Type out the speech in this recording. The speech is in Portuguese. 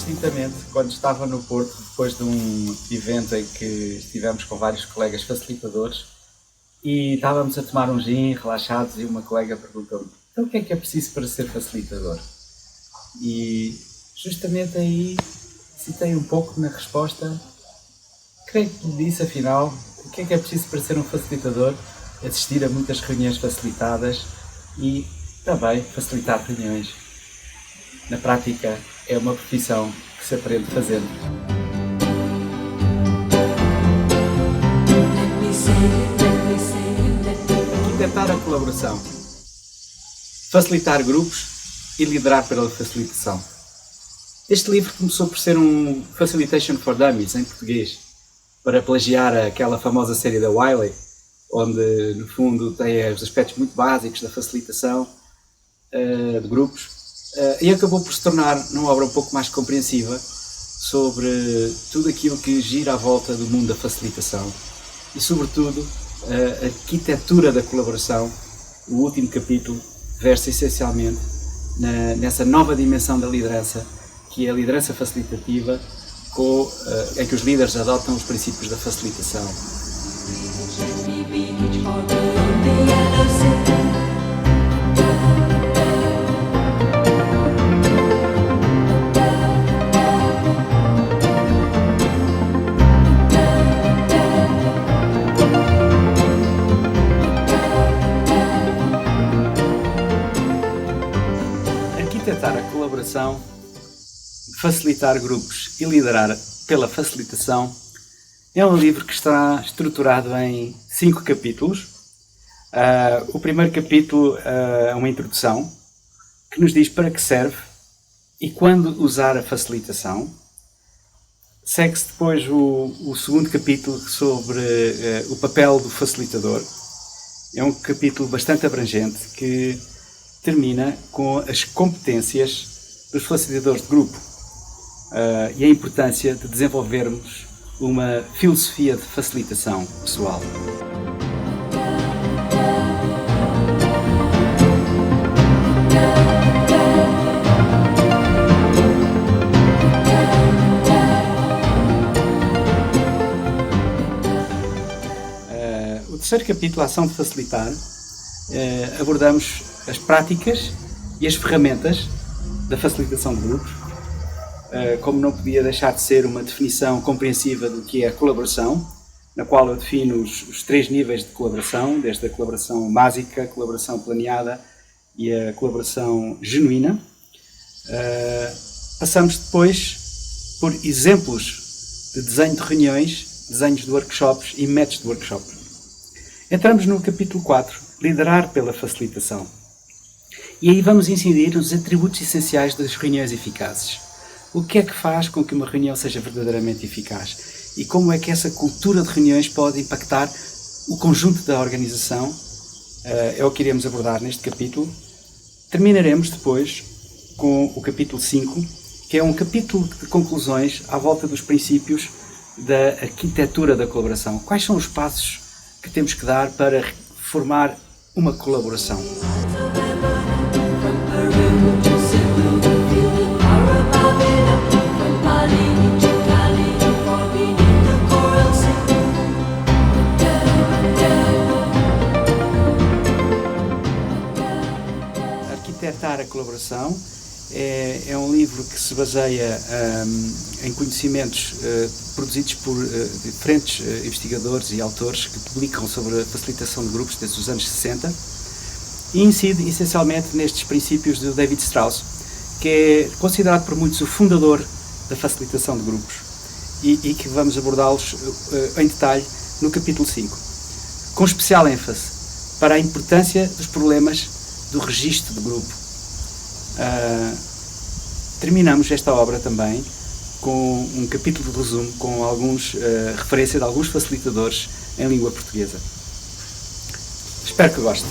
sucintamente, quando estava no Porto, depois de um evento em que estivemos com vários colegas facilitadores e estávamos a tomar um gin, relaxados, e uma colega perguntou-me: então o que é preciso para ser facilitador? E justamente aí citei um pouco na resposta, creio que lhe disse afinal, o que é preciso para ser um facilitador? Assistir a muitas reuniões facilitadas e também facilitar reuniões. Na prática, é uma profissão que se aprende fazendo. Arquitetar a colaboração. Facilitar grupos e liderar pela facilitação. Este livro começou por ser um Facilitation for Dummies, em português, para plagiar aquela famosa série da Wiley, onde, no fundo, tem os aspectos muito básicos da facilitação de grupos, e acabou por se tornar numa obra um pouco mais compreensiva sobre tudo aquilo que gira à volta do mundo da facilitação e, sobretudo, a arquitetura da colaboração. O último capítulo versa essencialmente nessa nova dimensão da liderança, que é a liderança facilitativa, em que os líderes adotam os princípios da facilitação. Arquitetar a colaboração, facilitar grupos e liderar pela facilitação é um livro que está estruturado em 5 capítulos. O primeiro capítulo é uma introdução que nos diz para que serve e quando usar a facilitação. Segue-se depois o segundo capítulo sobre o papel do facilitador. É um capítulo bastante abrangente que termina com as competências dos facilitadores de grupo e a importância de desenvolvermos uma filosofia de facilitação pessoal. O terceiro capítulo, a ação de facilitar, abordamos as práticas e as ferramentas da facilitação de grupos, como não podia deixar de ser uma definição compreensiva do que é a colaboração, na qual eu defino os 3 níveis de colaboração, desde a colaboração básica, a colaboração planeada e a colaboração genuína. Passamos depois por exemplos de desenho de reuniões, desenhos de workshops e métodos de workshop. Entramos no capítulo 4, liderar pela facilitação. E aí vamos incidir nos atributos essenciais das reuniões eficazes. O que é que faz com que uma reunião seja verdadeiramente eficaz? E como é que essa cultura de reuniões pode impactar o conjunto da organização? É o que iremos abordar neste capítulo. Terminaremos depois com o capítulo 5, que é um capítulo de conclusões à volta dos princípios da arquitetura da colaboração. Quais são os passos que temos que dar para formar uma colaboração? Arquitetar a colaboração é um livro que se baseia em conhecimentos produzidos por diferentes investigadores e autores que publicam sobre a facilitação de grupos desde os anos 60 e incide essencialmente nestes princípios de David Strauss, que é considerado por muitos o fundador da facilitação de grupos e que vamos abordá-los em detalhe no capítulo 5, com especial ênfase para a importância dos problemas do registro de grupo. Terminamos esta obra também com um capítulo de resumo com referência de alguns facilitadores em língua portuguesa. Espero que gostem.